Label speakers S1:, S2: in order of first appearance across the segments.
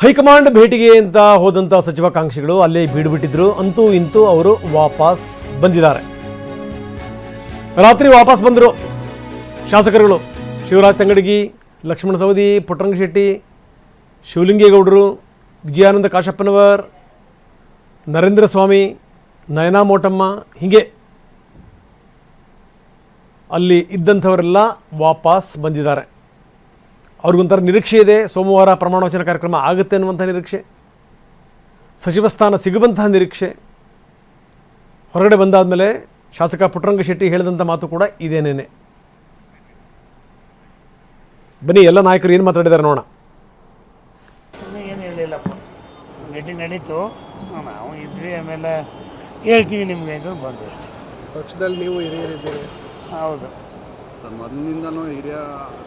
S1: High command ಭೇಟಿಗೆ ಅಂತ ಹೋದಂಥ ಸಚಿವಾಕಾಂಕ್ಷಿಗಳು ಅಲ್ಲೇ ಬೀಡುಬಿಟ್ಟಿದ್ರು. ಅಂತೂ ಇಂತೂ ಅವರು ವಾಪಸ್ ಬಂದಿದ್ದಾರೆ. ರಾತ್ರಿ ವಾಪಸ್ ಬಂದರು ಶಾಸಕರುಗಳು. ಶಿವರಾಜ್ ತಂಗಡಗಿ, ಲಕ್ಷ್ಮಣ ಸವದಿ, ಪುಟ್ಟರಂಗಶೆಟ್ಟಿ, ಶಿವಲಿಂಗೇಗೌಡರು, ವಿಜಯಾನಂದ ಕಾಶಪ್ಪನವರ್, ನರೇಂದ್ರ ಸ್ವಾಮಿ, ನಯನಾ ಮೋಟಮ್ಮ, ಹೀಗೆ ಅಲ್ಲಿ ಇದ್ದಂಥವರೆಲ್ಲ ವಾಪಸ್ ಬಂದಿದ್ದಾರೆ. ಅವ್ರಿಗೊಂಥರ ನಿರೀಕ್ಷೆ ಇದೆ. ಸೋಮವಾರ ಪ್ರಮಾಣವಚನ ಕಾರ್ಯಕ್ರಮ ಆಗುತ್ತೆ ಅನ್ನುವಂಥ ನಿರೀಕ್ಷೆ, ಸಚಿವ ಸ್ಥಾನ ಸಿಗುವಂತಹ ನಿರೀಕ್ಷೆ. ಹೊರಗಡೆ ಬಂದಾದಮೇಲೆ ಶಾಸಕ ಪುಟ್ಟರಂಗಶೆಟ್ಟಿ ಹೇಳಿದಂಥ ಮಾತು ಕೂಡ ಇದೇನೇನೆ. ಬನ್ನಿ ಎಲ್ಲ ನಾಯಕರು ಏನು ಮಾತಾಡಿದ್ದಾರೆ ನೋಡೋಣ.
S2: ಏನು ಹೇಳಿಲ್ಲಪ್ಪ, ಮೀಟಿಂಗ್ ನಡೀತು, ನಾವು ಇದ್ವಿ, ಆಮೇಲೆ ಹೇಳ್ತೀವಿ ನಿಮಗೆ ಅಂತ ಬಂದು.
S3: ಪಕ್ಷದಲ್ಲಿ ನೀವು ಹಿರಿಯರಿದ್ದೀರಿ.
S2: ಹೌದು,
S4: ಮೊದಲಿನಿಂದನೂ ಹಿರಿಯ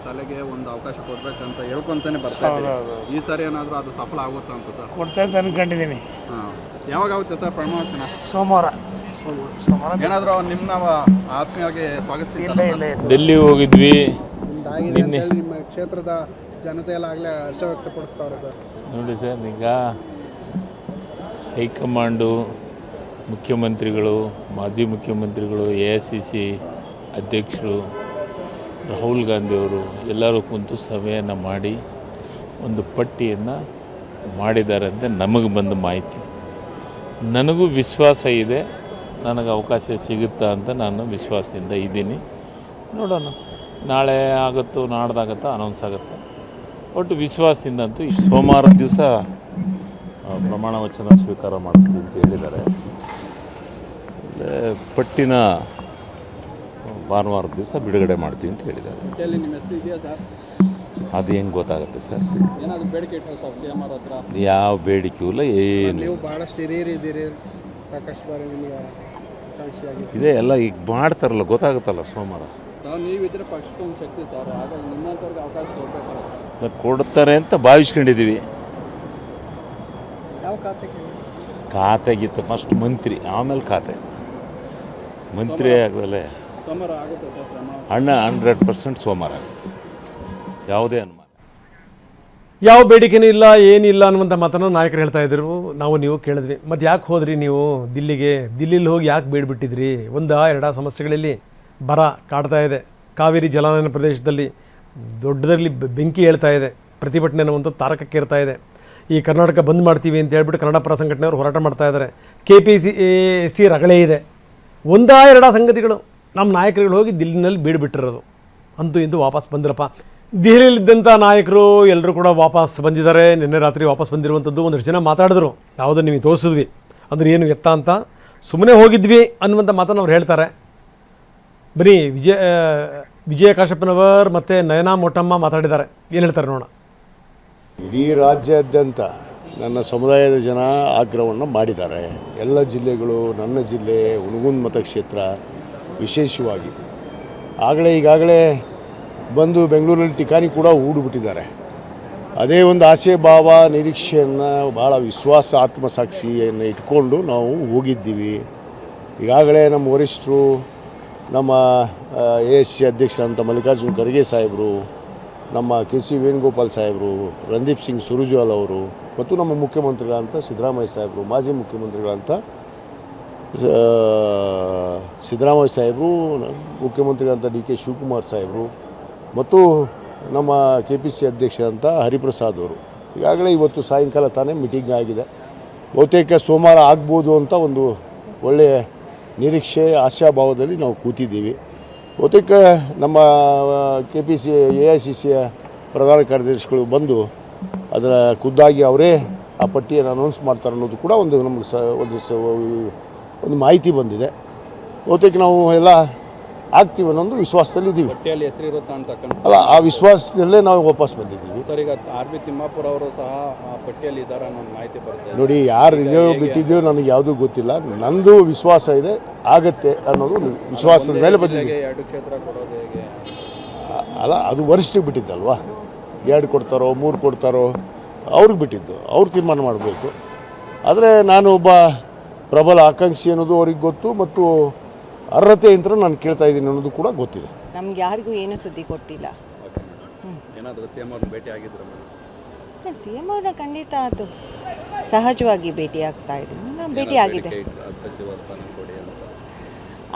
S4: ತಲೆಗೆ ಒಂದು ಅವಕಾಶ ಕೊಡ್ಬೇಕಂತ ಹೇಳ್ಕೊಂತಾನೆ ಬರ್ತಾ ಇದ್ದೀವಿ. ಈ ಸಾರಿ ಏನಾದರೂ ಅದು ಸಫಲ ಆಗುತ್ತಾ ಅಂತ ಸರ್?
S2: ಕೊಡ್ತಾ ಅಂತ ಅನ್ಕೊಂಡಿದ್ದೀನಿ.
S4: ಯಾವಾಗ ಆಗುತ್ತೆ ಸರ್ ಪ್ರಮಾಣವಚನ?
S2: ಸೋಮವಾರ.
S4: ಏನಾದರೂ ನಿಮ್ಮ ಆತ್ಮೀಯವಾಗಿ ಸ್ವಾಗತಿಸಿ?
S2: ಇಲ್ಲ ಇಲ್ಲ,
S5: ಡೆಲ್ಲಿ ಹೋಗಿದ್ವಿ.
S3: ನಿನ್ನೆ ನಿಮ್ಮ ಕ್ಷೇತ್ರದ ಜನತೆ ಎಲ್ಲ ಆಗಲೇ ಹರ್ಷ ವ್ಯಕ್ತಪಡಿಸ್ತಾವ್ರೆ ಸರ್.
S5: ನೋಡಿ ಸರ್, ಈಗ ಹೈಕಮಾಂಡು, ಮುಖ್ಯಮಂತ್ರಿಗಳು, ಮಾಜಿ ಮುಖ್ಯಮಂತ್ರಿಗಳು, AICC ಅಧ್ಯಕ್ಷರು, ರಾಹುಲ್ ಗಾಂಧಿಯವರು ಎಲ್ಲರೂ ಕುಂತು ಸಭೆಯನ್ನು ಮಾಡಿ ಒಂದು ಪಟ್ಟಿಯನ್ನು ಮಾಡಿದ್ದಾರೆ ಅಂತ ನಮಗೆ ಬಂದ ಮಾಹಿತಿ. ನನಗೂ ವಿಶ್ವಾಸ ಇದೆ, ನನಗೆ ಅವಕಾಶ ಸಿಗುತ್ತಾ ಅಂತ ನಾನು ವಿಶ್ವಾಸದಿಂದ ಇದ್ದೀನಿ. ನೋಡೋಣ, ನಾಳೆ ಆಗುತ್ತೋ ನಾಡ್ದಾಗುತ್ತೋ ಅನೌನ್ಸ್ ಆಗುತ್ತೆ. ಒಟ್ಟು ವಿಶ್ವಾಸದಿಂದ ಅಂತೂ
S6: ಸೋಮವಾರ ದಿವಸ ಪ್ರಮಾಣ ವಚನ ಸ್ವೀಕಾರ ಮಾಡಿಸ್ತೀವಿ ಅಂತ ಹೇಳಿದ್ದಾರೆ. ಪಟ್ಟಿನ ಭಾನುವಾರ ದಿವಸ ಬಿಡುಗಡೆ ಮಾಡ್ತೀವಿ ಅಂತ ಹೇಳಿದ್ದಾರೆ.
S4: ನಿಮ್ಮ ಹೆಸರು ಇದೆಯಾ ಸರ್?
S6: ಅದು ಹೆಂಗೆ ಗೊತ್ತಾಗುತ್ತೆ ಸರ್?
S4: ಏನಾದರೂ ಬೇಡಿಕೆ ಇಟ್ಟರೆ ಸರ್ CM ಅವ್ರ ಹತ್ರ?
S6: ಯಾವ ಬೇಡಿಕೆಯೂ ಇಲ್ಲ, ಏನು.
S3: ನೀವು ಭಾಳಷ್ಟು ಹಿರಿಯರಿದ್ದೀರಿ, ಸಾಕಷ್ಟು ಬಾರಿ ನಿಮಗೆ ಆಕಾಂಕ್ಷಿಯಾಗಿದೆ.
S6: ಇದೇ ಎಲ್ಲ ಈಗ ಮಾಡ್ತಾರಲ್ಲ, ಗೊತ್ತಾಗುತ್ತಲ್ಲ ಸೋಮವಾರ.
S4: ಸರ್ ನೀವಿದ್ರೆ ಪಕ್ಷಕ್ಕೊಂದು ಶಕ್ತಿ ಸರ್, ಹಾಗಾಗಿ ನಿಮ್ಮಂಥವ್ರಿಗೆ ಅವಕಾಶ ಕೊಡಬೇಕಲ್ಲ.
S6: ಕೊಡ್ತಾರೆ ಅಂತ ಭಾವಿಸ್ಕೊಂಡಿದ್ದೀವಿ.
S4: ಯಾವ ಖಾತೆಗೆ?
S6: ಖಾತೆಗಿತ್ತು ಫಸ್ಟ್ ಮಂತ್ರಿ, ಆಮೇಲೆ ಖಾತೆ. ಮಂತ್ರಿ ಆಗದಲ್ಲೇ
S4: ಸೋಮವಾರ ಆಗುತ್ತೆ ಸರ್ ಪ್ರಮಾಣ?
S6: 100% ಸೋಮವಾರ ಆಗುತ್ತೆ, ಯಾವುದೇ ಅನುಮಾನ.
S1: ಯಾವ ಬೇಡಿಕೆನೂ ಇಲ್ಲ, ಏನಿಲ್ಲ ಅನ್ನುವಂಥ ಮಾತನ್ನು ನಾಯಕರು ಹೇಳ್ತಾ ಇದ್ರು. ನೀವು ಕೇಳಿದ್ವಿ. ಮತ್ತು ಯಾಕೆ ಹೋದ್ರಿ ನೀವು ದಿಲ್ಲಿಲಿ ಹೋಗಿ ಯಾಕೆ ಬೇಡ್ಬಿಟ್ಟಿದ್ರಿ? ಎರಡ ಸಮಸ್ಯೆಗಳಲ್ಲಿ ಬರ ಕಾಡ್ತಾ ಇದೆ. ಕಾವೇರಿ ಜಲಾನಯನ ಪ್ರದೇಶದಲ್ಲಿ ದೊಡ್ಡದರಲ್ಲಿ ಬೆಂಕಿ ಹೇಳ್ತಾ ಇದೆ. ಪ್ರತಿಭಟನೆ ಅನ್ನುವಂಥ ತಾರಕಕ್ಕೆ ಇರ್ತಾ ಇದೆ. ಈ ಕರ್ನಾಟಕ ಬಂದ್ ಮಾಡ್ತೀವಿ ಅಂತ ಹೇಳ್ಬಿಟ್ಟು ಕನ್ನಡ ಪರ ಸಂಘಟನೆಯವರು ಹೋರಾಟ ಮಾಡ್ತಾ ಇದ್ದಾರೆ. KPCC ರಗಳೆ ಇದೆ. ಎರಡ ಸಂಗತಿಗಳು ನಮ್ಮ ನಾಯಕರುಗಳು ಹೋಗಿ ದಿಲ್ಲಿನಲ್ಲಿ ಬೀಡ್ಬಿಟ್ಟಿರೋದು. ಅಂತೂ ಇಂತೂ ವಾಪಸ್ ಬಂದಿರಪ್ಪ. ದೆಹಲಿಯಲ್ಲಿದ್ದಂಥ ನಾಯಕರು ಎಲ್ಲರೂ ಕೂಡ ವಾಪಸ್ ಬಂದಿದ್ದಾರೆ. ನಿನ್ನೆ ರಾತ್ರಿ ವಾಪಸ್ ಬಂದಿರುವಂಥದ್ದು ಒಂದಷ್ಟು ಜನ ಮಾತಾಡಿದ್ರು. ಯಾವುದೋ ನಿಮಗೆ ತೋರಿಸಿದ್ವಿ, ಅಂದರೆ ಏನು ಎತ್ತ ಅಂತ. ಸುಮ್ಮನೆ ಹೋಗಿದ್ವಿ ಅನ್ನುವಂಥ ಮಾತನ್ನು ಅವ್ರು ಹೇಳ್ತಾರೆ. ಬನ್ನಿ, ವಿಜಯ ಕಾಶಪ್ಪನವರ್ ಮತ್ತು ನಯನಾ ಮೋಟಮ್ಮ ಮಾತಾಡಿದ್ದಾರೆ. ಏನು ಹೇಳ್ತಾರೆ ನೋಡೋಣ.
S7: ಇಡೀ ರಾಜ್ಯಾದ್ಯಂತ ನನ್ನ ಸಮುದಾಯದ ಜನ ಆಗ್ರಹವನ್ನು ಮಾಡಿದ್ದಾರೆ. ಎಲ್ಲ ಜಿಲ್ಲೆಗಳು, ನನ್ನ ಜಿಲ್ಲೆ ಹುನಗುಂದ ಮತಕ್ಷೇತ್ರ ವಿಶೇಷವಾಗಿ ಈಗಾಗಲೇ ಬಂದು ಬೆಂಗಳೂರಲ್ಲಿ ಠಿಕಾಣಿ ಕೂಡ ಹೂಡಿಬಿಟ್ಟಿದ್ದಾರೆ. ಅದೇ ಒಂದು ಆಸೆ ಭಾವ ನಿರೀಕ್ಷೆಯನ್ನು, ಭಾಳ ವಿಶ್ವಾಸ, ಆತ್ಮಸಾಕ್ಷಿಯನ್ನು ಇಟ್ಕೊಂಡು ನಾವು ಹೋಗಿದ್ದೀವಿ. ಈಗಾಗಲೇ ನಮ್ಮ ವರಿಷ್ಠರು, ನಮ್ಮ AICC ಅಧ್ಯಕ್ಷರಂಥ ಮಲ್ಲಿಕಾರ್ಜುನ ಖರ್ಗೆ ಸಾಹೇಬರು, ನಮ್ಮ KC ವೇಣುಗೋಪಾಲ್ ಸಾಹೇಬರು, ರಣದೀಪ್ ಸಿಂಗ್ ಸುರ್ಜೇವಾಲಾ ಅವರು, ಮತ್ತು ನಮ್ಮ ಮುಖ್ಯಮಂತ್ರಿಗಳಂಥ ಸಿದ್ದರಾಮಯ್ಯ ಸಾಹೇಬರು, ಮಾಜಿ ಮುಖ್ಯಮಂತ್ರಿಗಳಂಥ ಸಿದ್ದರಾಮಯ್ಯ ಸಾಹೇಬರು, ಮುಖ್ಯಮಂತ್ರಿಗಳಂಥ DK ಶಿವಕುಮಾರ್ ಸಾಹೇಬರು, ಮತ್ತು ನಮ್ಮ KPCC ಅಧ್ಯಕ್ಷರಂಥ ಹರಿಪ್ರಸಾದ್ ಅವರು ಈಗಾಗಲೇ ಇವತ್ತು ಸಾಯಂಕಾಲ ತಾನೇ ಮೀಟಿಂಗ್ ಆಗಿದೆ. ಬಹುತೇಕ ಸೋಮವಾರ ಆಗ್ಬೋದು ಅಂತ ಒಂದು ಒಳ್ಳೆಯ ನಿರೀಕ್ಷೆ, ಆಶಾಭಾವದಲ್ಲಿ ನಾವು ಕೂತಿದ್ದೀವಿ. ಬಹುತೇಕ ನಮ್ಮ AICCಯ ಪ್ರಧಾನ ಕಾರ್ಯದರ್ಶಿಗಳು ಬಂದು ಅದರ ಖುದ್ದಾಗಿ ಅವರೇ ಆ ಪಟ್ಟಿಯನ್ನು ಅನೌನ್ಸ್ ಮಾಡ್ತಾರೆ ಅನ್ನೋದು ಕೂಡ ನಮಗೆ ಒಂದು ಮಾಹಿತಿ ಬಂದಿದೆ. ಬಹುತೇಕ ನಾವು ಎಲ್ಲ ಆಗ್ತೀವಿ ಅನ್ನೋದು ವಿಶ್ವಾಸದಲ್ಲಿ ಇದ್ದೀವಿ.
S4: ಪಟ್ಟಿಯಲ್ಲಿ ಹೆಸರಿರುತ್ತಾ ಅಂತ
S7: ಅಲ್ಲ, ಆ ವಿಶ್ವಾಸದಲ್ಲೇ ನಾವು ವಾಪಸ್ ಬಂದಿದ್ದೀವಿ.
S4: ಸರ್, ಈಗ RB ತಿಮ್ಮಾಪುರ ಅವರು ಸಹ ಆ ಪಟ್ಟಿಯಲ್ಲಿ ಇದ್ದಾರೆ ಅನ್ನೋ ಮಾಹಿತಿ ಬರುತ್ತೆ.
S7: ನೋಡಿ, ಯಾರು ಇದೆಯೋ ಬಿಟ್ಟಿದೆಯೋ ನನಗೆ ಯಾವುದೂ ಗೊತ್ತಿಲ್ಲ. ನಂದು ವಿಶ್ವಾಸ ಇದೆ, ಆಗತ್ತೆ ಅನ್ನೋದು ವಿಶ್ವಾಸದ ಮೇಲೆ ಬಂದಿದೆ.
S4: 2 ಕ್ಷೇತ್ರ ಕೊಡೋದು ಹೇಗೆ?
S7: ಅಲ್ಲ, ಅದು ವರಿಷ್ಠರಿಗೆ ಬಿಟ್ಟಿದ್ದಲ್ವಾ. 2 ಕೊಡ್ತಾರೋ 3 ಕೊಡ್ತಾರೋ ಅವ್ರಿಗೆ ಬಿಟ್ಟಿದ್ದು, ಅವ್ರು ತೀರ್ಮಾನ ಮಾಡಬೇಕು. ಆದರೆ ನಾನು ಒಬ್ಬ ಪ್ರಬಲ ಆಕಾಂಕ್ಷಿ ಅನ್ನೋದು ಅವ್ರಿಗೆ ಗೊತ್ತು, ಮತ್ತು ಅರ್ಹತೆ ಅಂತ ನಾನು ಕೇಳ್ತಾ ಇದ್ದೀನಿ ಅನ್ನೋದು ಕೂಡ ಗೊತ್ತಿದೆ.
S8: ನಮ್ಗೆ ಯಾರಿಗೂ ಏನೂ ಸುದ್ದಿ ಕೊಟ್ಟಿಲ್ಲ.
S4: ಏನಾದರೂ CM ಅವ್ರನ್ನ ಭೇಟಿ ಆಗಿದ್ರು?
S8: ಸಿ ಎಮ್ ಅವ್ರನ್ನ ಖಂಡಿತ ಅದು ಸಹಜವಾಗಿ ಭೇಟಿ ಆಗ್ತಾ ಇದ್ದೀನಿ, ನಾನು ಭೇಟಿ ಆಗಿದೆ.
S4: ಸಚಿವ ಸ್ಥಾನ ಕೊಡಿ ಅಂತ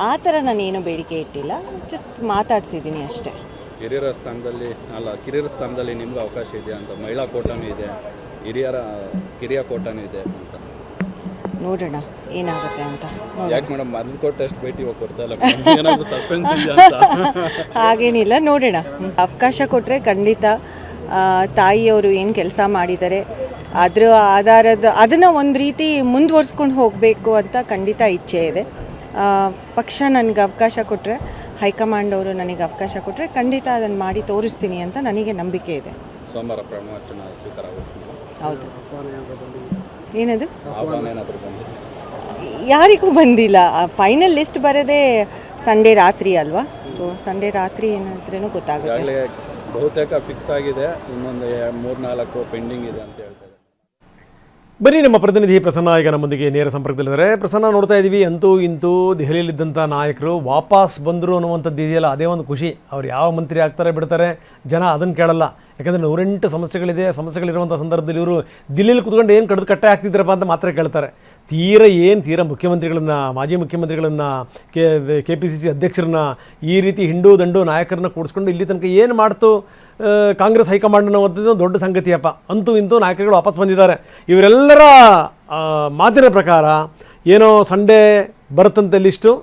S8: ಆ ಥರ ನಾನೇನು ಬೇಡಿಕೆ ಇಟ್ಟಿಲ್ಲ, ಜಸ್ಟ್ ಮಾತಾಡ್ಸಿದ್ದೀನಿ ಅಷ್ಟೇ.
S4: ಕಿರಿಯರ ಸ್ಥಾನದಲ್ಲಿ ನಿಮ್ಗೆ ಅವಕಾಶ ಇದೆ ಅಂತ, ಮಹಿಳಾ ಕೋಟಾನೂ ಇದೆ, ಕಿರಿಯ ಕೋಟಾನೂ ಇದೆ ಅಂತ.
S8: ನೋಡೋಣ ಏನಾಗುತ್ತೆ ಅಂತ.
S4: ಯಾಕೆ ಮೇಡಮ್ ಮೊದಲು ಕೊಟ್ಟಷ್ಟು ಭೇಟಿ ಕೊಡ್ತಾ ಇಲ್ಲ, ಏನಾದರೂ ಸಸ್ಪೆನ್ಸ್ ಇದೆ ಅಂತ?
S8: ಹಾಗೇನಿಲ್ಲ, ನೋಡೋಣ. ಅವಕಾಶ ಕೊಟ್ಟರೆ ಖಂಡಿತ ತಾಯಿಯವರು ಏನು ಕೆಲಸ ಮಾಡಿದ್ದಾರೆ ಅದರ ಅದನ್ನು ಒಂದು ರೀತಿ ಮುಂದುವರ್ಸ್ಕೊಂಡು ಹೋಗಬೇಕು ಅಂತ ಖಂಡಿತ ಇಚ್ಛೆ ಇದೆ. ಪಕ್ಷ ನನಗೆ ಅವಕಾಶ ಕೊಟ್ಟರೆ, ಹೈಕಮಾಂಡ್ ಅವರು ನನಗೆ ಅವಕಾಶ ಕೊಟ್ಟರೆ ಖಂಡಿತ ಅದನ್ನು ಮಾಡಿ ತೋರಿಸ್ತೀನಿ ಅಂತ ನನಗೆ ನಂಬಿಕೆ ಇದೆ.
S4: ಸೋಮವಾರ ಪ್ರಮಾಣ ಸ್ವೀಕಾರ ಆಗುತ್ತೆ.
S8: ಹೌದು. ಏನದು?
S4: ಆಹ್ವಾನ ಏನಾದರೂ ಬಂದಿದೆ?
S8: ಯಾರಿಗೂ ಬಂದಿಲ್ಲ. ಫೈನಲ್ ಲಿಸ್ಟ್ ಬರೋದೇ ಸಂಡೇ ರಾತ್ರಿ ಅಲ್ವಾ, ಸೊ ಸಂಡೇ ರಾತ್ರಿ ಏನಾದ್ರೂ ಗೊತ್ತಾಗುತ್ತೆ.
S4: ಈಗಾಗಲೇ ಬಹುತೇಕ ಫಿಕ್ಸ್ ಆಗಿದೆ, ಇನ್ನೊಂದು 3-4 ಪೆಂಡಿಂಗ್ ಇದೆ ಅಂತ ಹೇಳ್ತಾರೆ.
S1: ಬನ್ನಿ, ನಮ್ಮ ಪ್ರತಿನಿಧಿ ಪ್ರಸನ್ನ ಈಗ ನಮ್ಮೊಂದಿಗೆ ನೇರ ಸಂಪರ್ಕದಲ್ಲಿದ್ದಾರೆ. ಪ್ರಸನ್ನ, ನೋಡ್ತಾ ಇದ್ದೀವಿ ಅಂತೂ ಇಂತೂ ದೆಹಲಿಯಲ್ಲಿದ್ದಂಥ ನಾಯಕರು ವಾಪಸ್ ಬಂದರು ಅನ್ನುವಂಥದ್ದು ಇದೆಯಲ್ಲ, ಅದೇ ಒಂದು ಖುಷಿ. ಅವ್ರು ಯಾವ ಮಂತ್ರಿ ಆಗ್ತಾರೆ ಬಿಡ್ತಾರೆ, ಜನ ಅದನ್ನು ಕೇಳಲ್ಲ. ಯಾಕಂದರೆ 108 ಸಮಸ್ಯೆಗಳಿರುವಂಥ ಸಂದರ್ಭದಲ್ಲಿ ಇವರು ದಿಲ್ಲಿಲಿ ಕೂತ್ಕೊಂಡು ಏನು ಕಡ್ದು ಕಟ್ಟೆ ಆಗ್ತಿದ್ರಪ್ಪ ಅಂತ ಮಾತ್ರ ಕೇಳ್ತಾರೆ. ತೀರ ಮುಖ್ಯಮಂತ್ರಿಗಳನ್ನ, ಮಾಜಿ ಮುಖ್ಯಮಂತ್ರಿಗಳನ್ನ, KPCC ಅಧ್ಯಕ್ಷರನ್ನ, ಈ ರೀತಿ ಹಿಂಡು ದಂಡು ನಾಯಕರನ್ನ ಕೂಡಿಸ್ಕೊಂಡು ಇಲ್ಲಿ ತನಕ ಏನು ಮಾಡ್ತು ಕಾಂಗ್ರೆಸ್ ಹೈಕಮಾಂಡ್ ಅನ್ನೋವಂಥದ್ದು ದೊಡ್ಡ ಸಂಗತಿಯಪ್ಪ. ಅಂತೂ ಇಂತೂ ನಾಯಕರುಗಳು ವಾಪಸ್ ಬಂದಿದ್ದಾರೆ. ಇವರೆಲ್ಲರ ಮಾತಿನ ಪ್ರಕಾರ ಏನೋ ಸಂಡೇ ಬರುತ್ತಂತೆ ಲಿಸ್ಟು,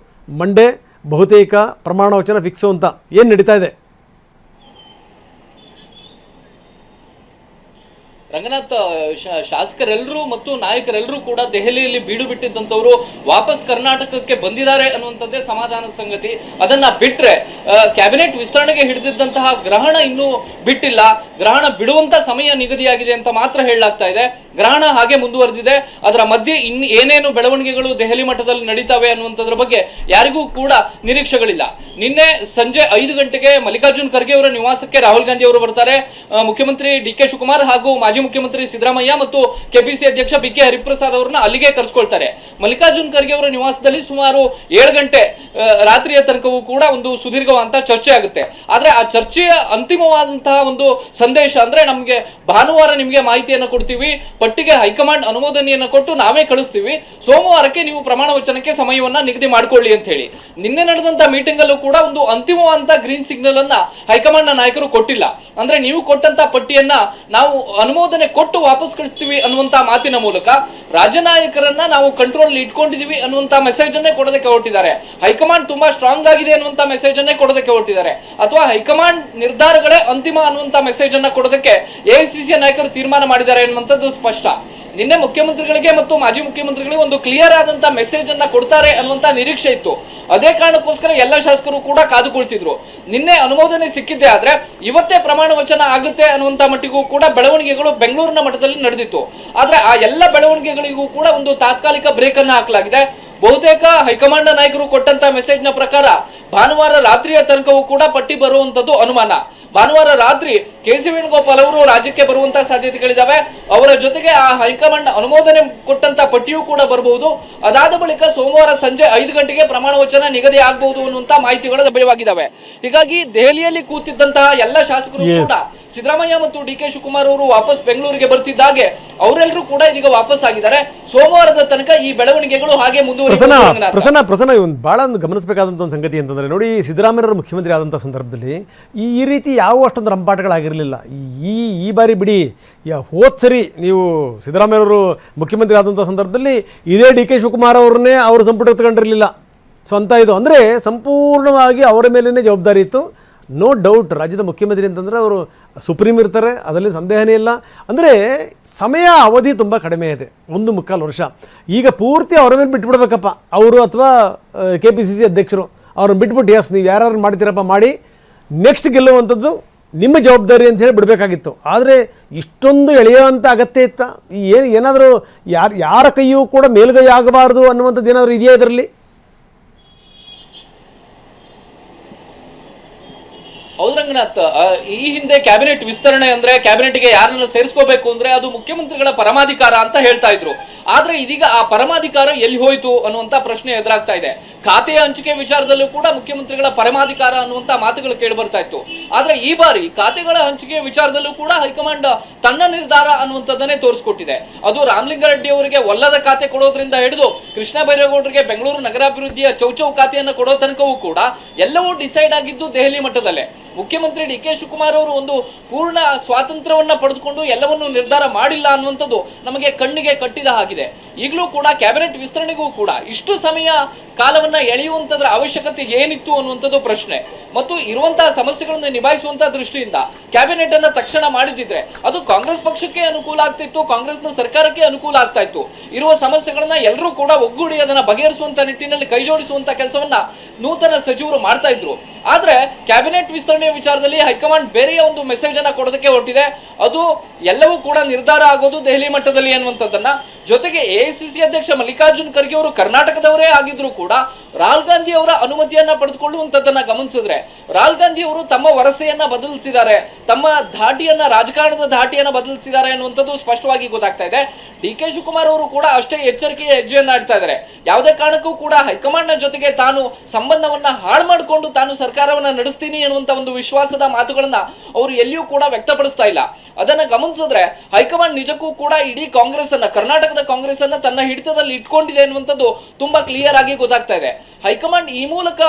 S1: ಮಂಡೇ ಬಹುತೇಕ ಪ್ರಮಾಣ ವಚನ ಫಿಕ್ಸು ಅಂತ. ಏನು ನಡೀತಾ ಇದೆ?
S9: ರಂಗನಾಥ್, ಶಾಸಕರೆಲ್ಲರೂ ಮತ್ತು ನಾಯಕರೆಲ್ಲರೂ ಕೂಡ ದೆಹಲಿಯಲ್ಲಿ ಬೀಡು ಬಿಟ್ಟಿದ್ದಂಥವ್ರು ವಾಪಸ್ ಕರ್ನಾಟಕಕ್ಕೆ ಬಂದಿದ್ದಾರೆ ಅನ್ನುವಂಥದ್ದೇ ಸಮಾಧಾನದ ಸಂಗತಿ. ಅದನ್ನ ಬಿಟ್ರೆ ಕ್ಯಾಬಿನೆಟ್ ವಿಸ್ತರಣೆಗೆ ಹಿಡಿದಿದ್ದಂತಹ ಗ್ರಹಣ ಇನ್ನೂ ಬಿಟ್ಟಿಲ್ಲ. ಗ್ರಹಣ ಬಿಡುವಂತ ಸಮಯ ನಿಗದಿಯಾಗಿದೆ ಅಂತ ಮಾತ್ರ ಹೇಳಲಾಗ್ತಾ ಇದೆ. ಗ್ರಹಣ ಹಾಗೆ ಮುಂದುವರೆದಿದೆ. ಅದರ ಮಧ್ಯೆ ಇನ್ನು ಏನೇನು ಬೆಳವಣಿಗೆಗಳು ದೆಹಲಿ ಮಟ್ಟದಲ್ಲಿ ನಡೀತಾವೆ ಅನ್ನುವಂಥದ್ರ ಬಗ್ಗೆ ಯಾರಿಗೂ ಕೂಡ ನಿರೀಕ್ಷೆಗಳಿಲ್ಲ. ನಿನ್ನೆ ಸಂಜೆ 5 ಗಂಟೆಗೆ ಮಲ್ಲಿಕಾರ್ಜುನ್ ಖರ್ಗೆ ಅವರ ನಿವಾಸಕ್ಕೆ ರಾಹುಲ್ ಗಾಂಧಿ ಅವರು ಬರ್ತಾರೆ. ಮುಖ್ಯಮಂತ್ರಿ DK ಶಿವಕುಮಾರ್ ಹಾಗೂ ಮಾಜಿ ಮುಖ್ಯಮಂತ್ರಿ ಸಿದ್ದರಾಮಯ್ಯ ಮತ್ತು KPCC ಅಧ್ಯಕ್ಷ BK ಹರಿಪ್ರಸಾದ್ ಅವರನ್ನ ಅಲ್ಲಿಗೆ ಕರೆಸ್ಕೊಳ್ತಾರೆ. ಮಲ್ಲಿಕಾರ್ಜುನ್ ಖರ್ಗೆ ಅವರ ನಿವಾಸದಲ್ಲಿ ಸುಮಾರು 7 ಗಂಟೆ ರಾತ್ರಿಯ ತನಕವೂ ಕೂಡ ಒಂದು ಸುದೀರ್ಘವಾದಂತ ಚರ್ಚೆ ಆಗುತ್ತೆ. ಆದ್ರೆ ಆ ಚರ್ಚೆಯ ಅಂತಿಮವಾದಂತಹ ಒಂದು ಸಂದೇಶ ಅಂದ್ರೆ, ನಮ್ಗೆ ಭಾನುವಾರ ನಿಮ್ಗೆ ಮಾಹಿತಿಯನ್ನು ಕೊಡ್ತೀವಿ, ಪಟ್ಟಿಗೆ ಹೈಕಮಾಂಡ್ ಅನುಮೋದನೆಯನ್ನು ಕೊಟ್ಟು ನಾವೇ ಕಳಿಸ್ತೀವಿ, ಸೋಮವಾರಕ್ಕೆ ನೀವು ಪ್ರಮಾಣ ವಚನಕ್ಕೆ ಸಮಯವನ್ನ ನಿಗದಿ ಮಾಡ್ಕೊಳ್ಳಿ ಅಂತ ಹೇಳಿ. ನಿನ್ನೆ ನಡೆದಂತ ಮೀಟಿಂಗ್ ಅಲ್ಲೂ ಕೂಡ ಒಂದು ಅಂತಿಮವಾದಂತ ಗ್ರೀನ್ ಸಿಗ್ನಲ್ ಅನ್ನ ಹೈಕಮಾಂಡ್ ನ ನಾಯಕರು ಕೊಟ್ಟಿಲ್ಲ. ಅಂದ್ರೆ ನೀವು ಕೊಟ್ಟಂತ ಪಟ್ಟಿಯನ್ನ ನಾವು ಅನುಮೋದನೆ ಕೊಟ್ಟು ವಾಪಸ್ ಕಳಿಸ್ತೀವಿ ಅನ್ನುವಂತ ಮಾತಿನ ಮೂಲಕ ರಾಜ್ಯ ನಾಯಕರನ್ನ ನಾವು ಕಂಟ್ರೋಲ್ ಇಟ್ಕೊಂಡಿದೀವಿ ಅನ್ನುವಂತ ಮೆಸೇಜ್ ಅನ್ನೇ ಕೊಡೋದಕ್ಕೆ ಹೊರಟಿದ್ದಾರೆ. ಹೈಕಮಾಂಡ್ ತುಂಬಾ ಸ್ಟ್ರಾಂಗ್ ಆಗಿದೆ ಅನ್ನುವಂತ ಮೆಸೇಜ್ ಅನ್ನೇ ಕೊಡೋದಕ್ಕೆ ಹೊರಟಿದ್ದಾರೆ, ಅಥವಾ ಹೈಕಮಾಂಡ್ ನಿರ್ಧಾರಗಳೇ ಅಂತಿಮ ಅನ್ನುವಂತ ಮೆಸೇಜ್ ಅನ್ನ ಕೊಡೋದಕ್ಕೆ AICC ನಾಯಕರು ತೀರ್ಮಾನ ಮಾಡಿದ್ದಾರೆ ಅನ್ನುವಂಥದ್ದು ಸ್ಪಷ್ಟ. ನಿನ್ನೆ ಮುಖ್ಯಮಂತ್ರಿಗಳಿಗೆ ಮತ್ತು ಮಾಜಿ ಮುಖ್ಯಮಂತ್ರಿಗಳಿಗೆ ಒಂದು ಕ್ಲಿಯರ್ ಆದಂತ ಮೆಸೇಜ್ ಅನ್ನ ಕೊಡ್ತಾರೆ ಅನ್ನುವಂತ ನಿರೀಕ್ಷೆ ಇತ್ತು. ಅದೇ ಕಾರಣಕ್ಕೋಸ್ಕರ ಎಲ್ಲ ಶಾಸಕರು ಕೂಡ ಕಾದುಕೊಳ್ತಿದ್ರು. ನಿನ್ನೆ ಅನುಮೋದನೆ ಸಿಕ್ಕಿದ್ದೆ ಆದ್ರೆ ಇವತ್ತೇ ಪ್ರಮಾಣ ವಚನ ಆಗುತ್ತೆ ಅನ್ನುವಂತ ಮಟ್ಟಿಗೂ ಕೂಡ ಬೆಳವಣಿಗೆಗಳು ಬೆಂಗಳೂರಿನ ಮಟ್ಟದಲ್ಲಿ ನಡೆದಿತ್ತು. ಆದ್ರೆ ಆ ಎಲ್ಲ ಬೆಳವಣಿಗೆಗಳಿಗೂ ಕೂಡ ಒಂದು ತಾತ್ಕಾಲಿಕ ಬ್ರೇಕ್ ಅನ್ನ ಹಾಕಲಾಗಿದೆ. ಬಹುತೇಕ ಹೈಕಮಾಂಡ್ ನಾಯಕರು ಕೊಟ್ಟಂತ ಮೆಸೇಜ್ ನ ಪ್ರಕಾರ ಭಾನುವಾರ ರಾತ್ರಿಯ ತನಕವೂ ಕೂಡ ಪಟ್ಟಿ ಬರುವಂತದ್ದು ಅನುಮಾನ. ಭಾನುವಾರ ರಾತ್ರಿ KC ವೇಣುಗೋಪಾಲ್ ಅವರು ರಾಜ್ಯಕ್ಕೆ ಬರುವಂತಹ ಸಾಧ್ಯತೆಗಳಿದಾವೆ. ಅವರ ಜೊತೆಗೆ ಆ ಹೈಕಮಾಂಡ್ ಅನುಮೋದನೆ ಕೊಟ್ಟಂತ ಪಟ್ಟಿಯೂ ಕೂಡ ಬರಬಹುದು. ಅದಾದ ಬಳಿಕ ಸೋಮವಾರ ಸಂಜೆ 5 ಗಂಟೆಗೆ ಪ್ರಮಾಣ ವಚನ ನಿಗದಿ ಆಗಬಹುದು ಅನ್ನುವಂತ ಮಾಹಿತಿಗಳು ಲಭ್ಯವಾಗಿದ್ದಾವೆ. ಹೀಗಾಗಿ ದೆಹಲಿಯಲ್ಲಿ ಕೂತಿದ್ದಂತಹ ಎಲ್ಲ ಶಾಸಕರು ಕೂಡ ಸಿದ್ದರಾಮಯ್ಯ ಮತ್ತು DK ಶಿವಕುಮಾರ್ ಅವರು ವಾಪಸ್ ಬೆಂಗಳೂರಿಗೆ ಬರ್ತಿದ್ದಾಗೆ ಅವರೆಲ್ಲರೂ ಕೂಡ ಇದೀಗ ವಾಪಸ್ ಆಗಿದ್ದಾರೆ. ಸೋಮವಾರದ ತನಕ ಈ ಬೆಳವಣಿಗೆಗಳು ಹಾಗೆ ಮುಂದುವರಿಯುತ್ತವೆ.
S1: ಪ್ರಸನ್ನ, ಒಂದು ಬಹಳ ಒಂದು ಗಮನಿಸಬೇಕಾದಂಥ ಒಂದು ಸಂಗತಿ ಅಂತಂದ್ರೆ, ನೋಡಿ, ಸಿದ್ದರಾಮಯ್ಯವರು ಮುಖ್ಯಮಂತ್ರಿ ಆದಂಥ ಸಂದರ್ಭದಲ್ಲಿ ಈ ರೀತಿ ಯಾವ ಅಷ್ಟೊಂದು ರಂಪಾಟಗಳಾಗಿರಲಿಲ್ಲ. ಈ ಬಾರಿ ಬಿಡಿ, ಹೋದ್ ಸರಿ ನೀವು ಸಿದ್ದರಾಮಯ್ಯವರು ಮುಖ್ಯಮಂತ್ರಿ ಆದಂಥ ಸಂದರ್ಭದಲ್ಲಿ ಇದೇ DK ಶಿವಕುಮಾರ್ ಅವ್ರನ್ನೇ ಅವರು ಸಂಪುಟ ಎತ್ಕೊಂಡಿರಲಿಲ್ಲ. ಸ್ವಂತ ಇದು ಅಂದರೆ ಸಂಪೂರ್ಣವಾಗಿ ಅವರ ಮೇಲೇ ಜವಾಬ್ದಾರಿ ಇತ್ತು. ನೋ ಡೌಟ್, ರಾಜ್ಯದ ಮುಖ್ಯಮಂತ್ರಿ ಅಂತಂದರೆ ಅವರು ಸುಪ್ರೀಂ ಇರ್ತಾರೆ, ಅದರಲ್ಲಿ ಸಂದೇಹನೇ ಇಲ್ಲ. ಅಂದರೆ ಸಮಯ ಅವಧಿ ತುಂಬ ಕಡಿಮೆ ಇದೆ, 1.25 ವರ್ಷ. ಈಗ ಪೂರ್ತಿ ಅವರ ಮೇಲೆ ಬಿಟ್ಬಿಡ್ಬೇಕಪ್ಪ ಅವರು, ಅಥವಾ KPCC ಅಧ್ಯಕ್ಷರು ಅವ್ರನ್ನ ಬಿಟ್ಬಿಟ್ಟು, ಎಸ್ ನೀವು ಯಾರು ಮಾಡ್ತೀರಪ್ಪ ಮಾಡಿ, ನೆಕ್ಸ್ಟ್ ಗೆಲ್ಲುವಂಥದ್ದು ನಿಮ್ಮ ಜವಾಬ್ದಾರಿ ಅಂತ ಹೇಳಿ ಬಿಡಬೇಕಾಗಿತ್ತು. ಆದರೆ ಇಷ್ಟೊಂದು ಎಳೆಯುವಂಥ ಅಗತ್ಯ ಇತ್ತ? ಏನಾದರೂ ಯಾರ ಕೈಯೂ ಕೂಡ ಮೇಲುಗೈ ಆಗಬಾರ್ದು ಅನ್ನುವಂಥದ್ದು ಏನಾದರೂ ಇದೆಯಾ ಇದರಲ್ಲಿ?
S9: ರಂಗನಾಥ್, ಈ ಹಿಂದೆ ಕ್ಯಾಬಿನೆಟ್ ವಿಸ್ತರಣೆ ಅಂದ್ರೆ ಕ್ಯಾಬಿನೆಟ್ಗೆ ಯಾರನ್ನ ಸೇರಿಸ್ಕೋಬೇಕು ಅಂದ್ರೆ ಅದು ಮುಖ್ಯಮಂತ್ರಿಗಳ ಪರಮಾಧಿಕಾರ ಅಂತ ಹೇಳ್ತಾ ಇದ್ರು. ಆದ್ರೆ ಇದೀಗ ಆ ಪರಮಾಧಿಕಾರ ಎಲ್ಲಿ ಹೋಯ್ತು ಅನ್ನುವಂತ ಪ್ರಶ್ನೆ ಎದುರಾಗ್ತಾ ಇದೆ. ಖಾತೆಯ ಹಂಚಿಕೆ ವಿಚಾರದಲ್ಲೂ ಕೂಡ ಮುಖ್ಯಮಂತ್ರಿಗಳ ಪರಮಾಧಿಕಾರ ಅನ್ನುವಂತ ಮಾತುಗಳು ಕೇಳಿ ಬರ್ತಾ ಇತ್ತು. ಆದ್ರೆ ಈ ಬಾರಿ ಖಾತೆಗಳ ಹಂಚಿಕೆ ವಿಚಾರದಲ್ಲೂ ಕೂಡ ಹೈಕಮಾಂಡ್ ತನ್ನ ನಿರ್ಧಾರ ಅನ್ನುವಂಥದ್ದನ್ನೇ ತೋರಿಸ್ಕೊಟ್ಟಿದೆ. ಅದು ರಾಮಲಿಂಗಾರೆಡ್ಡಿ ಅವರಿಗೆ ಒಲ್ಲದ ಖಾತೆ ಕೊಡೋದ್ರಿಂದ ಹಿಡಿದು ಕೃಷ್ಣ ಬೈರೇಗೌಡರಿಗೆ ಬೆಂಗಳೂರು ನಗರಾಭಿವೃದ್ಧಿಯ ಚೌಚೌ ಖಾತೆಯನ್ನು ಕೊಡೋ ತನಕವೂ ಕೂಡ ಎಲ್ಲವೂ ಡಿಸೈಡ್ ಆಗಿದ್ದು ದೆಹಲಿ ಮಟ್ಟದಲ್ಲೇ. ಮುಖ್ಯಮಂತ್ರಿ ಡಿ ಕೆ ಶಿವಕುಮಾರ್ ಅವರು ಒಂದು ಪೂರ್ಣ ಸ್ವಾತಂತ್ರ್ಯವನ್ನ ಪಡೆದುಕೊಂಡು ಎಲ್ಲವನ್ನೂ ನಿರ್ಧಾರ ಮಾಡಿಲ್ಲ ಅನ್ನುವಂಥದ್ದು ನಮಗೆ ಕಣ್ಣಿಗೆ ಕಟ್ಟಿದ ಹಾಗಿದೆ. ಈಗಲೂ ಕೂಡ ಕ್ಯಾಬಿನೆಟ್ ವಿಸ್ತರಣೆಗೂ ಕೂಡ ಇಷ್ಟು ಸಮಯ ಕಾಲವನ್ನ ಎಳೆಯುವಂತದ್ರ ಅವಶ್ಯಕತೆ ಏನಿತ್ತು ಅನ್ನುವಂಥದ್ದು ಪ್ರಶ್ನೆ. ಮತ್ತು ಇರುವಂತಹ ಸಮಸ್ಯೆಗಳನ್ನು ನಿಭಾಯಿಸುವಂತಹ ದೃಷ್ಟಿಯಿಂದ ಕ್ಯಾಬಿನೆಟ್ ಅನ್ನ ತಕ್ಷಣ ಮಾಡಿದಿದ್ರೆ ಅದು ಕಾಂಗ್ರೆಸ್ ಪಕ್ಷಕ್ಕೆ ಅನುಕೂಲ ಆಗ್ತಿತ್ತು, ಕಾಂಗ್ರೆಸ್ನ ಸರ್ಕಾರಕ್ಕೆ ಅನುಕೂಲ ಆಗ್ತಾ ಇತ್ತು. ಇರುವ ಸಮಸ್ಯೆಗಳನ್ನ ಎಲ್ಲರೂ ಕೂಡ ಒಗ್ಗೂಡಿ ಅದನ್ನ ಬಗೆಹರಿಸುವಂತ ನಿಟ್ಟಿನಲ್ಲಿ ಕೈ ಜೋಡಿಸುವಂತ ಕೆಲಸವನ್ನ ನೂತನ ಸಚಿವರು ಮಾಡ್ತಾ ಇದ್ರು. ಆದ್ರೆ ಕ್ಯಾಬಿನೆಟ್ ವಿಸ್ತರಣೆ ವಿಚಾರದಲ್ಲಿ ಹೈಕಮಾಂಡ್ ಬೇರೆಯ ಒಂದು ಮೆಸೇಜ್ ಅನ್ನ ಕೊಡೋದಕ್ಕೆ ಹೊರಟಿದೆ. ಅದು ಎಲ್ಲವೂ ಕೂಡ ನಿರ್ಧಾರ ಆಗೋದು ದೆಹಲಿ ಮಟ್ಟದಲ್ಲಿ ಅನ್ನುವಂಥದ್ದನ್ನ, ಜೊತೆಗೆ ಎಐಸಿಸಿ ಅಧ್ಯಕ್ಷ ಮಲ್ಲಿಕಾರ್ಜುನ್ ಖರ್ಗೆ ಅವರು ಕರ್ನಾಟಕದವರೇ ಆಗಿದ್ರು ಕೂಡ ರಾಹುಲ್ ಗಾಂಧಿ ಅವರ ಅನುಮತಿಯನ್ನ ಪಡೆದುಕೊಳ್ಳುವಂತದ್ದನ್ನ ಗಮನಿಸಿದ್ರೆ ರಾಹುಲ್ ಗಾಂಧಿ ಅವರು ತಮ್ಮ ವರಸೆಯನ್ನ ಬದಲಿಸಿದ್ದಾರೆ, ತಮ್ಮ ಧಾಟಿಯನ್ನ ರಾಜಕಾರಣದ ಧಾಟಿಯನ್ನ ಬದಲಿಸಿದ್ದಾರೆ ಅನ್ನುವಂಥದ್ದು ಸ್ಪಷ್ಟವಾಗಿ ಗೊತ್ತಾಗ್ತಾ ಇದೆ. ಡಿ ಕೆ ಶಿವಕುಮಾರ್ ಅವರು ಕೂಡ ಅಷ್ಟೇ ಎಚ್ಚರಿಕೆಯ ಹೆಜ್ಜೆಯನ್ನ ಆಡ್ತಾ ಇದ್ದಾರೆ. ಯಾವುದೇ ಕಾರಣಕ್ಕೂ ಕೂಡ ಹೈಕಮಾಂಡ್ ನ ಜೊತೆಗೆ ತಾನು ಸಂಬಂಧವನ್ನ ಹಾಳು ಮಾಡಿಕೊಂಡು ತಾನು ಸರ್ಕಾರವನ್ನ ನಡೆಸ್ತೀನಿ ಅನ್ನುವಂತ ಒಂದು ವಿಶ್ವಾಸದ ಮಾತುಗಳನ್ನ ಅವರು ಎಲ್ಲಿಯೂ ಕೂಡ ವ್ಯಕ್ತಪಡಿಸ್ತಾ ಇಲ್ಲ. ಅದನ್ನ ಗಮನಿಸಿದ್ರೆ ಹೈಕಮಾಂಡ್ ನಿಜಕ್ಕೂ ಕೂಡ ಇಡೀ ಕಾಂಗ್ರೆಸ್ ಅನ್ನ, ಕರ್ನಾಟಕದ ಕಾಂಗ್ರೆಸ್ ಅನ್ನ ತನ್ನ ಹಿಡಿತದಲ್ಲಿ ಇಟ್ಕೊಂಡಿದೆ ಅನ್ನುವಂಥದ್ದು ತುಂಬಾ ಕ್ಲಿಯರ್ ಆಗಿ ಗೊತ್ತಾಗ್ತಾ ಇದೆ. ಹೈಕಮಾಂಡ್ ಈ ಮೂಲಕ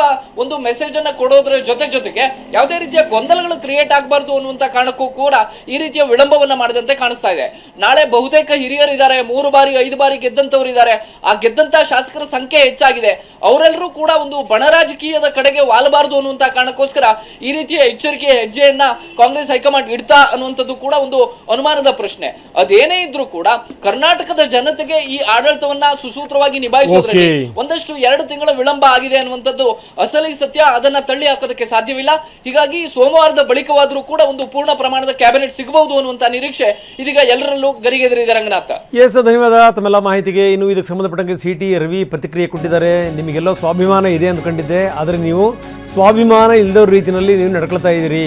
S9: ಒಂದು ಮೆಸೇಜ್ ಅನ್ನ ಕೊಡೋದ್ರ ಜೊತೆಗೆ ಯಾವುದೇ ರೀತಿಯ ಗೊಂದಲಗಳು ಕ್ರಿಯೇಟ್ ಆಗಬಾರ್ದು ಅನ್ನುವಂತ ಕಾರಣಕ್ಕೂ ಕೂಡ ಈ ರೀತಿಯ ವಿಳಂಬವನ್ನ ಮಾಡದಂತೆ ಕಾಣಿಸ್ತಾ ಇದೆ. ನಾಳೆ ಬಹುತೇಕ ಹಿರಿಯರು ಇದ್ದಾರೆ, 3 ಬಾರಿ 5 ಬಾರಿ ಗೆದ್ದಂತವ್ರು ಇದ್ದಾರೆ. ಆ ಗೆದ್ದಂತ ಶಾಸಕರ ಸಂಖ್ಯೆ ಹೆಚ್ಚಾಗಿದೆ. ಅವರೆಲ್ಲರೂ ಕೂಡ ಒಂದು ಬಣ ರಾಜಕೀಯದ ಕಡೆಗೆ ವಾಲಬಾರದು ಅನ್ನುವಂತ ಕಾರಣಕ್ಕೋಸ್ಕರ ಈ ರೀತಿಯ ಎಚ್ಚರಿಕೆಯ ಹೆಜ್ಜೆಯನ್ನ ಕಾಂಗ್ರೆಸ್ ಹೈಕಮಾಂಡ್ ಇಡ್ತಾ ಅನ್ನುವಂಥದ್ದು ಕೂಡ ಒಂದು ಅನುಮಾನದ ಪ್ರಶ್ನೆ. ಅದೇನೇ ಇದ್ರೂ ಕೂಡ ಕರ್ನಾಟಕದ ಜನತೆಗೆ ಈ ಆಡಳಿತವನ್ನ ಸುಸೂತ್ರವಾಗಿ ನಿಭಾಯಿಸೋದ್ರಲ್ಲಿ ಒಂದಷ್ಟು 2 ತಿಂಗಳ ವಿಳಂಬ ಆಗಿದೆ ಅನ್ನುವಂಥದ್ದು ಅಸಲಿ ಸತ್ಯ. ಅದನ್ನ ತಳ್ಳಿ ಹಾಕೋದಕ್ಕೆ ಸಾಧ್ಯವಿಲ್ಲ. ಹೀಗಾಗಿ ಸೋಮವಾರದ ಬಳಿಕವಾದ್ರೂ ಕೂಡ ಒಂದು ಪೂರ್ಣ ಪ್ರಮಾಣದ ಕ್ಯಾಬಿನೆಟ್ ಸಿಗಬಹುದು ಅನ್ನುವಂತ ನಿರೀಕ್ಷೆ ಇದೀಗ ಎಲ್ಲರಲ್ಲೂ ಗರಿಗೆದರಿದೆ. ರಂಗನಾಥ್,
S1: ಎಸ್, ಧನ್ಯವಾದ ತಮ್ಮೆಲ್ಲ ಮಾಹಿತಿಗೆ. ಇನ್ನು ಇದಕ್ಕೆ ಸಂಬಂಧಪಟ್ಟಂಗೆ CT ರವಿ ಪ್ರತಿಕ್ರಿಯೆ ಕೊಟ್ಟಿದ್ದಾರೆ. ನಿಮಗೆಲ್ಲೋ ಸ್ವಾಭಿಮಾನ ಇದೆ ಅಂದ್ಕೊಂಡಿದ್ದೆ, ಆದರೆ ನೀವು ಸ್ವಾಭಿಮಾನ ಇಲ್ಲದವ್ರ ರೀತಿಯಲ್ಲಿ ನೀವು ನಡ್ಕೊಳ್ತಾ ಇದ್ದೀರಿ.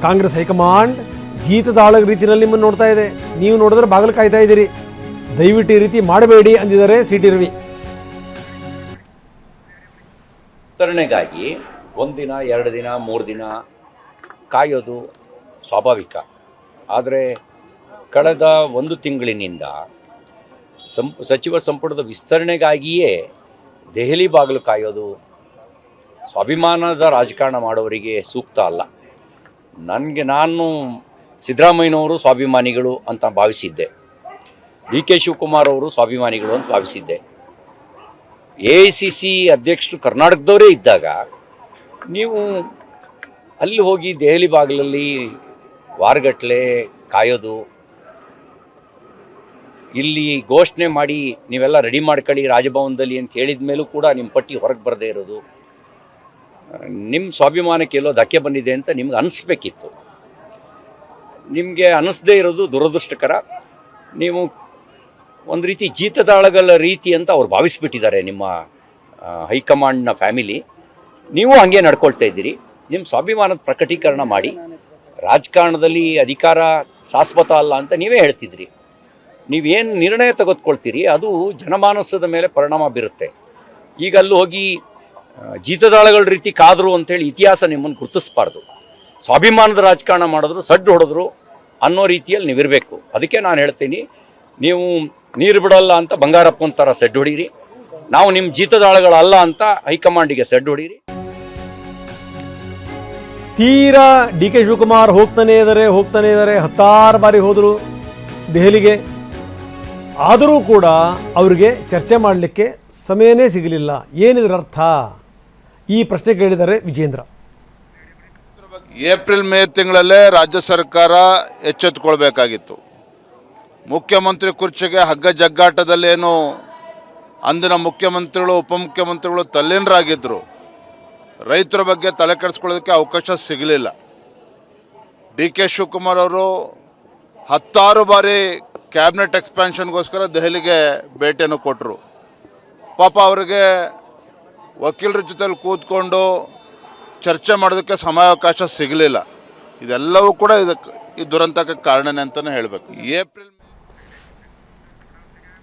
S1: ಕಾಂಗ್ರೆಸ್ ಹೈಕಮಾಂಡ್ ಜೀತದಾಳ ರೀತಿಯಲ್ಲಿ ನಿಮ್ಮನ್ನು ನೋಡ್ತಾ ಇದೆ. ನೀವು ನೋಡಿದ್ರೆ ಬಾಗಿಲು ಕಾಯ್ತಾ ಇದ್ದೀರಿ. ದಯವಿಟ್ಟು ಈ ರೀತಿ ಮಾಡಬೇಡಿ ಅಂದಿದ್ದಾರೆ CT ರವಿ.
S10: ವಿಸ್ತರಣೆಗಾಗಿ 1 ದಿನ 2 ದಿನ 3 ದಿನ ಕಾಯೋದು ಸ್ವಾಭಾವಿಕ. ಆದರೆ ಕಳೆದ 1 ತಿಂಗಳಿನಿಂದ ಸಚಿವ ಸಂಪುಟದ ವಿಸ್ತರಣೆಗಾಗಿಯೇ ದೆಹಲಿ ಬಾಗಿಲು ಕಾಯೋದು ಸ್ವಾಭಿಮಾನದ ರಾಜಕಾರಣ ಮಾಡೋರಿಗೆ ಸೂಕ್ತ ಅಲ್ಲ. ನಾನು ಸಿದ್ದರಾಮಯ್ಯನವರು ಸ್ವಾಭಿಮಾನಿಗಳು ಅಂತ ಭಾವಿಸಿದ್ದೆ, ಡಿ ಕೆ ಶಿವಕುಮಾರ್ ಅವರು ಸ್ವಾಭಿಮಾನಿಗಳು ಅಂತ ಭಾವಿಸಿದ್ದೆ. AICC ಅಧ್ಯಕ್ಷರು ಕರ್ನಾಟಕದವರೇ ಇದ್ದಾಗ ನೀವು ಅಲ್ಲಿ ಹೋಗಿ ದೆಹಲಿ ಬಾಗಿಲಲ್ಲಿ ವಾರಗಟ್ಟಲೆ ಕಾಯೋದು, ಇಲ್ಲಿ ಘೋಷಣೆ ಮಾಡಿ ನೀವೆಲ್ಲ ರೆಡಿ ಮಾಡ್ಕೊಳ್ಳಿ ರಾಜಭವನದಲ್ಲಿ ಅಂತ ಹೇಳಿದ ಮೇಲೂ ಕೂಡ ನಿಮ್ಮ ಪಟ್ಟಿ ಹೊರಗೆ ಬರದೇ ಇರೋದು, ನಿಮ್ಮ ಸ್ವಾಭಿಮಾನಕ್ಕೆ ಎಲ್ಲೋ ಧಕ್ಕೆ ಬಂದಿದೆ ಅಂತ ನಿಮ್ಗೆ ಅನಿಸ್ಬೇಕಿತ್ತು. ನಿಮಗೆ ಅನ್ನಿಸ್ದೇ ಇರೋದು ದುರದೃಷ್ಟಕರ. ನೀವು ಒಂದು ರೀತಿ ಜೀತದಾಳಗಳ ರೀತಿ ಅಂತ ಅವ್ರು ಭಾವಿಸ್ಬಿಟ್ಟಿದ್ದಾರೆ ನಿಮ್ಮ ಹೈಕಮಾಂಡ್ನ ಫ್ಯಾಮಿಲಿ. ನೀವು ಹಾಗೆ ನಡ್ಕೊಳ್ತಾ ಇದ್ದೀರಿ. ನಿಮ್ಮ ಸ್ವಾಭಿಮಾನದ ಪ್ರಕಟೀಕರಣ ಮಾಡಿ. ರಾಜಕಾರಣದಲ್ಲಿ ಅಧಿಕಾರ ಶಾಶ್ವತ ಅಲ್ಲ ಅಂತ ನೀವೇ ಹೇಳ್ತಿದ್ರಿ. ನೀವೇನು ನಿರ್ಣಯ ತೆಗೆದುಕೊಳ್ತೀರಿ ಅದು ಜನಮಾನಸದ ಮೇಲೆ ಪರಿಣಾಮ ಬೀರುತ್ತೆ. ಈಗ ಅಲ್ಲಿ ಹೋಗಿ ಜೀತದಾಳಗಳ ರೀತಿ ಕಾದರು ಅಂಥೇಳಿ ಇತಿಹಾಸ ನಿಮ್ಮನ್ನು ಗುರುತಿಸ್ಬಾರ್ದು. ಸ್ವಾಭಿಮಾನದ ರಾಜಕಾರಣ ಮಾಡಿದ್ರು, ಸಡ್ಡು ಹೊಡೆದ್ರು ಅನ್ನೋ ರೀತಿಯಲ್ಲಿ ನೀವಿರಬೇಕು. ಅದಕ್ಕೆ ನಾನು ಹೇಳ್ತೀನಿ, ನೀವು ನೀರು ಬಿಡಲ್ಲ ಅಂತ ಬಂಗಾರಪ್ಪನ ಥರ ಸೆಡ್ ಹೊಡೀರಿ, ನಾವು ನಿಮ್ಮ ಜೀತದಾಳಗಳಲ್ಲ ಅಂತ ಹೈಕಮಾಂಡಿಗೆ ಸೆಡ್ ಹೊಡೀರಿ.
S1: ತೀರಾ ಡಿ ಕೆ ಶಿವಕುಮಾರ್ ಹೋಗ್ತಾನೆ ಇದ್ದಾರೆ 10 ಬಾರಿ ಹೋದರು ದೆಹಲಿಗೆ. ಆದರೂ ಕೂಡ ಅವರಿಗೆ ಚರ್ಚೆ ಮಾಡಲಿಕ್ಕೆ ಸಮಯನೇ ಸಿಗಲಿಲ್ಲ. ಏನಿದ್ರ ಅರ್ಥ? ಈ ಪ್ರಶ್ನೆ ಕೇಳಿದ್ದಾರೆ ವಿಜೇಂದ್ರ.
S11: ಏಪ್ರಿಲ್ ಮೇ ತಿಂಗಳಲ್ಲೇ ರಾಜ್ಯ ಸರ್ಕಾರ ಎಚ್ಚೆತ್ತುಕೊಳ್ಬೇಕಾಗಿತ್ತು. ಮುಖ್ಯಮಂತ್ರಿ ಕುರ್ಚಿಗೆ ಹಗ್ಗ ಜಗ್ಗಾಟದಲ್ಲೇನು ಅಂದಿನ ಮುಖ್ಯಮಂತ್ರಿಗಳು ಉಪಮುಖ್ಯಮಂತ್ರಿಗಳು ತಲ್ಲೀನರಾಗಿದ್ದರು. ರೈತರ ಬಗ್ಗೆ ತಲೆ ಕೆಡಿಸ್ಕೊಳ್ಳೋದಕ್ಕೆ ಅವಕಾಶ ಸಿಗಲಿಲ್ಲ. ಡಿ ಕೆ ಶಿವಕುಮಾರ್ ಅವರು 10 ಬಾರಿ ಕ್ಯಾಬಿನೆಟ್ ಎಕ್ಸ್ಪ್ಯಾನ್ಷನ್ಗೋಸ್ಕರ ದೆಹಲಿಗೆ ಭೇಟಿಯನ್ನು ಕೊಟ್ಟರು. ಪಾಪ ಅವರಿಗೆ ವಕೀಲರ ಜೊತೆಲಿ ಕೂತ್ಕೊಂಡು ಚರ್ಚೆ ಮಾಡೋದಕ್ಕೆ ಸಮಯಾವಕಾಶ ಸಿಗಲಿಲ್ಲ. ಇದೆಲ್ಲವೂ ಕೂಡ ಈ ದುರಂತಕ್ಕೆ ಕಾರಣನೇ ಅಂತಲೇ ಹೇಳಬೇಕು. ಏಪ್ರಿಲ್